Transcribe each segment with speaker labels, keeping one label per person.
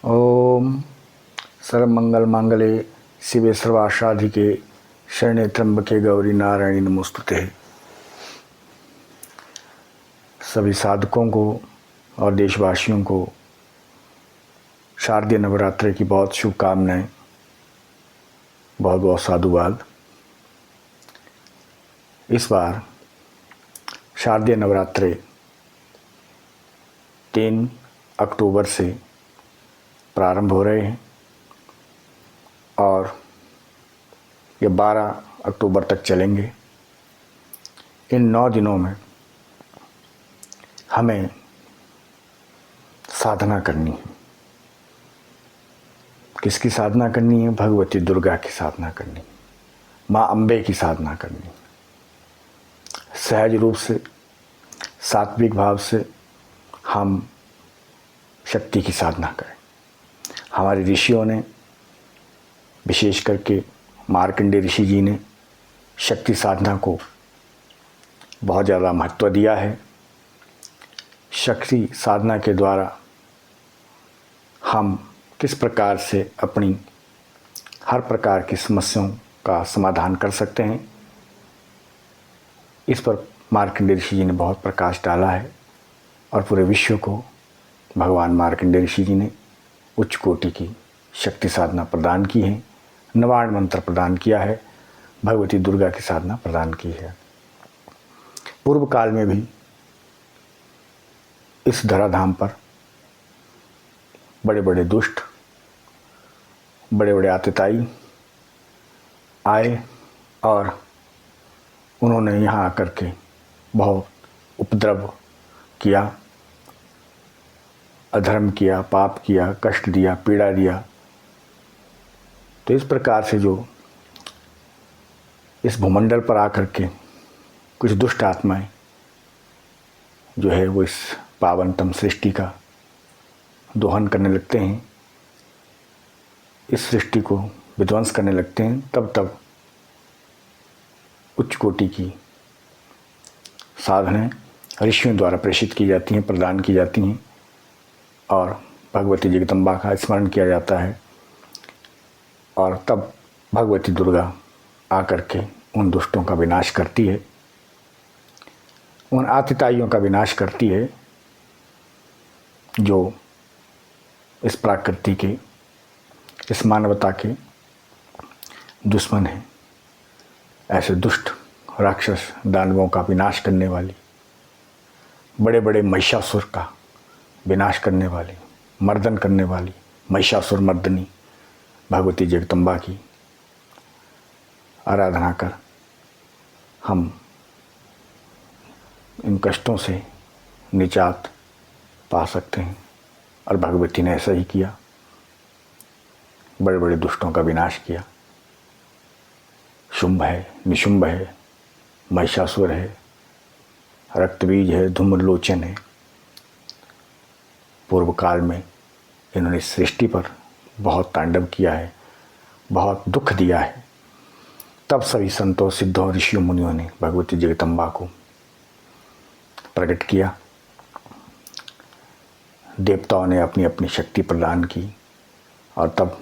Speaker 1: ओम सर्वमंगल मांगले शिवे सर्वासाधिके शरण्ये त्र्यंबके गौरी नारायणी नमोस्तुते। सभी साधकों को और देशवासियों को शारदीय नवरात्रि की बहुत शुभकामनाएं, बहुत बहुत साधुवाद। इस बार शारदीय नवरात्रि 3 अक्टूबर से प्रारंभ हो रहे हैं और ये 12 अक्टूबर तक चलेंगे। इन 9 दिनों में हमें साधना करनी है। किसकी साधना करनी है? भगवती दुर्गा की साधना करनी है, माँ अम्बे की साधना करनी है। सहज रूप से, सात्विक भाव से हम शक्ति की साधना करें। हमारे ऋषियों ने, विशेष करके मार्कंडेय ऋषि जी ने, शक्ति साधना को बहुत ज़्यादा महत्व दिया है। शक्ति साधना के द्वारा हम किस प्रकार से अपनी हर प्रकार की समस्याओं का समाधान कर सकते हैं, इस पर मार्कंडेय ऋषि जी ने बहुत प्रकाश डाला है और पूरे विश्व को भगवान मार्कंडेय ऋषि जी ने उच्च कोटि की शक्ति साधना प्रदान की है, नवाण मंत्र प्रदान किया है, भगवती दुर्गा की साधना प्रदान की है। पूर्व काल में भी इस धराधाम पर बड़े बड़े दुष्ट, बड़े बड़े आतताई आए और उन्होंने यहाँ आकर के बहुत उपद्रव किया, अधर्म किया, पाप किया, कष्ट दिया, पीड़ा दिया। तो इस प्रकार से जो इस भूमंडल पर आकर के कुछ दुष्ट आत्माएं जो है वो इस पावनतम सृष्टि का दोहन करने लगते हैं, इस सृष्टि को विध्वंस करने लगते हैं, तब उच्च कोटि की साधनाएं ऋषियों द्वारा प्रेषित की जाती हैं, प्रदान की जाती हैं और भगवती जगदम्बा का स्मरण किया जाता है और तब भगवती दुर्गा आकर के उन दुष्टों का विनाश करती है, उन आतिताइयों का विनाश करती है जो इस प्रकृति के, इस मानवता के दुश्मन हैं। ऐसे दुष्ट राक्षस दानवों का विनाश करने वाली, बड़े बड़े महिषासुर का विनाश करने वाली, मर्दन करने वाली महिषासुर मर्दनी भगवती जगदम्बा की आराधना कर हम इन कष्टों से निजात पा सकते हैं। और भगवती ने ऐसा ही किया, बड़े बड़े दुष्टों का विनाश किया। शुंभ है, निशुंभ है, महिषासुर है, रक्तबीज है, धूम्रलोचन है। पूर्व काल में इन्होंने सृष्टि पर बहुत तांडव किया है, बहुत दुख दिया है। तब सभी संतों, सिद्धों, ऋषियों, मुनियों ने भगवती जगदम्बा को प्रकट किया। देवताओं ने अपनी अपनी शक्ति प्रदान की और तब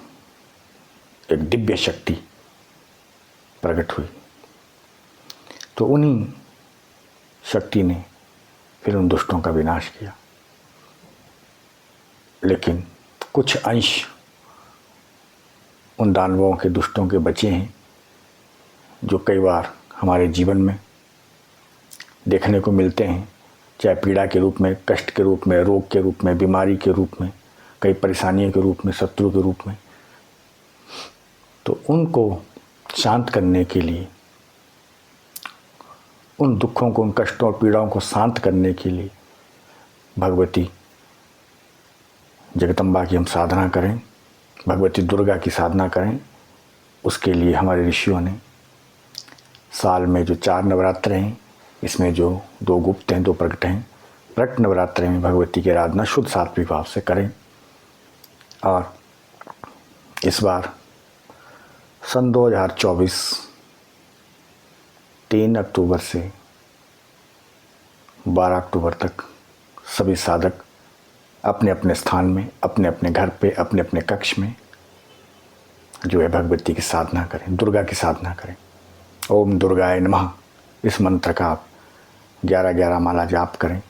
Speaker 1: एक दिव्य शक्ति प्रकट हुई। तो उन्हीं शक्ति ने फिर उन दुष्टों का विनाश किया। लेकिन कुछ अंश उन दानवों के, दुष्टों के बचे हैं जो कई बार हमारे जीवन में देखने को मिलते हैं, चाहे पीड़ा के रूप में, कष्ट के रूप में, रोग के रूप में, बीमारी के रूप में, कई परेशानियों के रूप में, शत्रु के रूप में। तो उनको शांत करने के लिए, उन दुखों को, उन कष्टों और पीड़ाओं को शांत करने के लिए भगवती जगदम्बा की हम साधना करें, भगवती दुर्गा की साधना करें। उसके लिए हमारे ऋषियों ने साल में जो 4 नवरात्र हैं, इसमें जो 2 गुप्त हैं, 2 प्रकट हैं। प्रकट नवरात्र में भगवती की आराधना शुद्ध सात्विक भाव से करें। और इस बार सन 2024 3 अक्टूबर से 12 अक्टूबर तक सभी साधक अपने अपने स्थान में, अपने अपने घर पे, अपने अपने कक्ष में जो है भगवती की साधना करें, दुर्गा की साधना करें। ओम दुर्गाय नमः इस मंत्र का आप 11-11 माला जाप करें।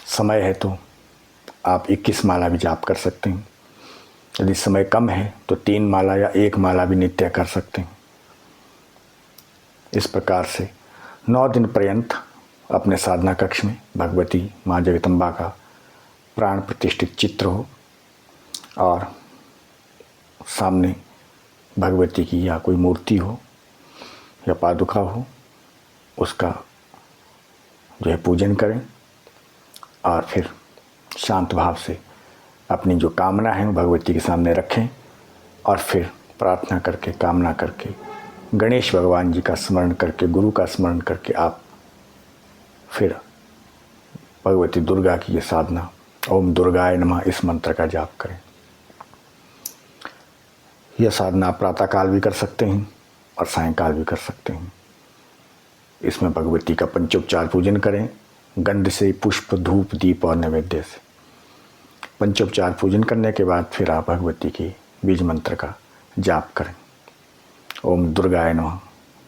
Speaker 1: समय है तो आप 21 माला भी जाप कर सकते हैं। यदि समय कम है तो 3 माला या 1 माला भी नित्य कर सकते हैं। इस प्रकार से 9 दिन पर्यंत अपने साधना कक्ष में भगवती माँ जगदम्बा का प्राण प्रतिष्ठित चित्र हो और सामने भगवती की या कोई मूर्ति हो या पादुका हो, उसका जो है पूजन करें और फिर शांत भाव से अपनी जो कामना है वो भगवती के सामने रखें और फिर प्रार्थना करके, कामना करके, गणेश भगवान जी का स्मरण करके, गुरु का स्मरण करके आप फिर भगवती दुर्गा की ये साधना ओम दुर्गाय नमः इस मंत्र का जाप करें। यह साधना आप प्रातःकाल भी कर सकते हैं और सायंकाल भी कर सकते हैं। इसमें भगवती का पंचोपचार पूजन करें, गंध से, पुष्प, धूप, दीप और नैवेद्य से। पंचोपचार पूजन करने के बाद फिर आप भगवती के बीज मंत्र का जाप करें, ओम दुर्गाय नमः।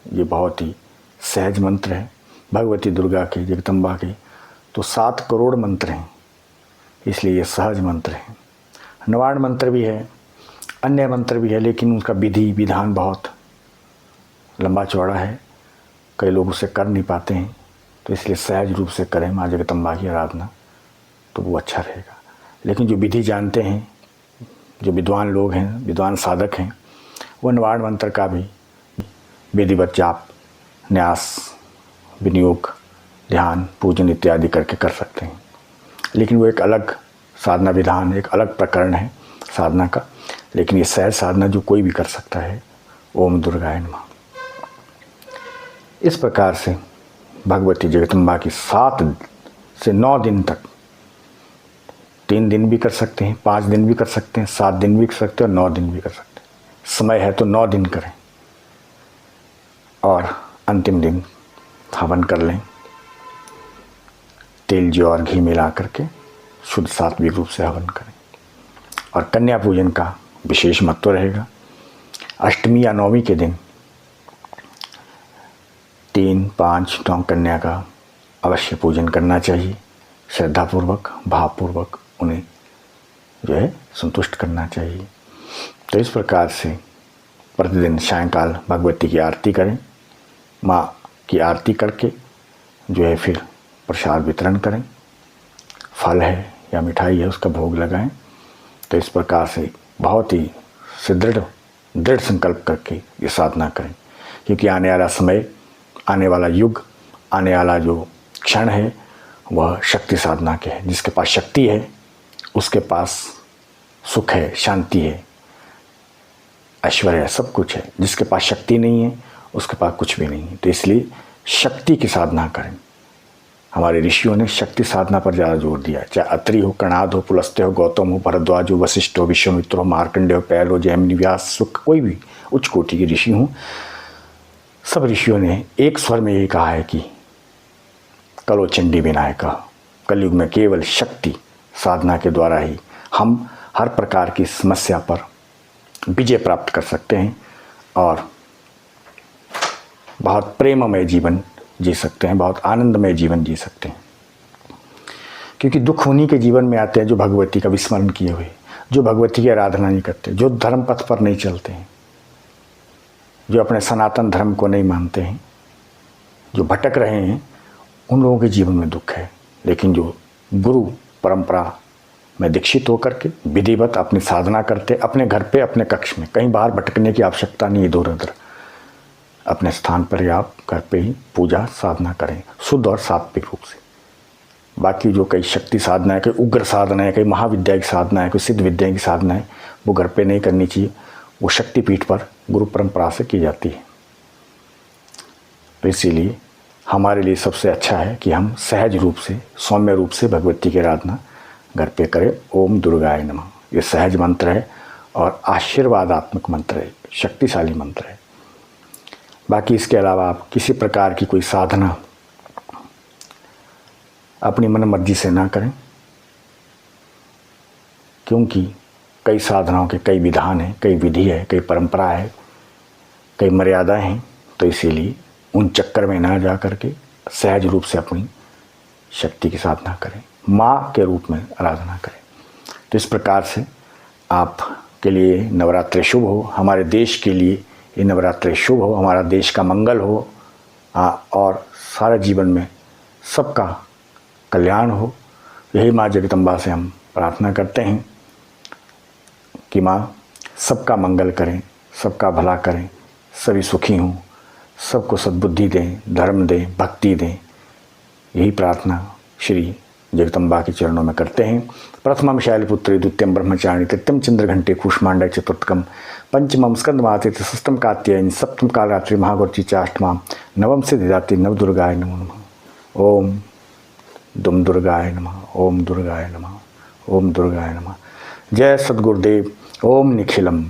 Speaker 1: ये बहुत ही सहज मंत्र है। भगवती दुर्गा के, जगदम्बा के तो 7 करोड़ मंत्र हैं, इसलिए ये सहज मंत्र है। नवार्ण मंत्र भी है, अन्य मंत्र भी है, लेकिन उनका विधि विधान बहुत लंबा चौड़ा है, कई लोग उसे कर नहीं पाते हैं, तो इसलिए सहज रूप से करें माँ जगदम्बा की आराधना, तो वो अच्छा रहेगा। लेकिन जो विधि जानते हैं, जो विद्वान लोग हैं, विद्वान साधक हैं, वो नवार्ण मंत्र का भी विधिवत जाप, न्यास, विनियोग, ध्यान, पूजन इत्यादि करके कर सकते हैं। लेकिन वो एक अलग साधना विधान, एक अलग प्रकरण है साधना का। लेकिन ये सहज साधना जो कोई भी कर सकता है, ओम दुर्गाय नमः। इस प्रकार से भगवती जगदम्बा की 7 से 9 दिन तक, 3 दिन भी कर सकते हैं, 5 दिन भी कर सकते हैं, 7 दिन भी कर सकते हैं और 9 दिन भी कर सकते हैं। समय है तो 9 दिन करें और अंतिम दिन हवन कर लें, तेल, जौ और घी मिला करके शुद्ध सात्विक रूप से हवन करें। और कन्या पूजन का विशेष महत्व रहेगा। अष्टमी या नवमी के दिन 3, 5, 9 कन्या का अवश्य पूजन करना चाहिए। श्रद्धापूर्वक, भावपूर्वक उन्हें जो है संतुष्ट करना चाहिए। तो इस प्रकार से प्रतिदिन सायंकाल भगवती की आरती करें, माँ की आरती करके जो है फिर प्रसाद वितरण करें, फल है या मिठाई है उसका भोग लगाएं। तो इस प्रकार से बहुत ही दृढ़ संकल्प करके ये साधना करें, क्योंकि आने वाला समय, आने वाला युग, आने वाला जो क्षण है वह शक्ति साधना के है। जिसके पास शक्ति है उसके पास सुख है, शांति है, ऐश्वर्य है, सब कुछ है। जिसके पास शक्ति नहीं है उसके पास कुछ भी नहीं है। तो इसलिए शक्ति की साधना करें। हमारे ऋषियों ने शक्ति साधना पर ज़्यादा जोर दिया है। चाहे अत्रि हो, कणाद हो, पुलस्त्य हो, गौतम हो, भरद्वाज हो, वशिष्ठ हो, विश्वामित्र हो, मार्कंडेय हो, पैल हो, जैमिनी, व्यास, शुक, कोई भी उच्च कोटि के ऋषि हों, सब ऋषियों ने एक स्वर में ये कहा है कि कलो चंडी विनायका, कलयुग में केवल शक्ति साधना के द्वारा ही हम हर प्रकार की समस्या पर विजय प्राप्त कर सकते हैं और बहुत प्रेममय जीवन जी सकते हैं, बहुत आनंदमय जीवन जी सकते हैं। क्योंकि दुख उन्हीं के जीवन में आते हैं जो भगवती का विस्मरण किए हुए, जो भगवती की आराधना नहीं करते, जो धर्म पथ पर नहीं चलते हैं, जो अपने सनातन धर्म को नहीं मानते हैं, जो भटक रहे हैं, उन लोगों के जीवन में दुख है। लेकिन जो गुरु परंपरा में दीक्षित होकर के विधिवत अपनी साधना करते, अपने घर पे, अपने कक्ष में, कहीं बाहर भटकने की आवश्यकता नहीं है, इधर उधर अपने स्थान पर ही आप घर पे ही पूजा साधना करें, शुद्ध और सात्विक रूप से। बाकी जो कई शक्ति साधना है, कई उग्र साधना है, कई महाविद्या की साधना है, कोई सिद्ध विद्या की साधना है, वो घर पे नहीं करनी चाहिए। वो शक्तिपीठ पर गुरु परंपरा से की जाती है। तो इसीलिए हमारे लिए सबसे अच्छा है कि हम सहज रूप से, सौम्य रूप से भगवती की आराधना घर पे करें। ओम दुर्गाय नमः ये सहज मंत्र है और आशीर्वादात्मक मंत्र है, शक्तिशाली मंत्र है। बाकी इसके अलावा आप किसी प्रकार की कोई साधना अपनी मन मर्जी से ना करें। क्योंकि कई साधनाओं के कई विधान हैं, कई विधि है, कई परंपरा है, कई मर्यादाएं हैं। तो इसीलिए उन चक्कर में ना जा करके सहज रूप से अपनी शक्ति की साधना करें, माँ के रूप में आराधना करें। तो इस प्रकार से आपके लिए नवरात्रि शुभ हो, हमारे देश के लिए ये नवरात्रि शुभ हो, हमारा देश का मंगल हो और सारा जीवन में सबका कल्याण हो। यही माँ जगदम्बा से हम प्रार्थना करते हैं कि माँ सबका मंगल करें, सबका भला करें, सभी सुखी हों, सबको सद्बुद्धि दें, धर्म दें, भक्ति दें। यही प्रार्थना श्री जगदम्बा के चरणों में करते हैं। प्रथमम शैलपुत्री, द्वितीयम ब्रह्मचारिणी, तृतीयम चंद्रघंटे कूष्मांड, चतुर्थकम पंचमम स्कंदमाते, षष्ठम कात्यायनी, सप्तम कालरात्रि महागौरी चाष्टमाम, नवम सिद्धिदात्री नवदुर्गाय नमो नमः। ओम दुम दुर्गाय नमः, ओम दुर्गाय नमः, ओम दुर्गाय नमः। जय सद्गुरुदेव। ओम निखिलम।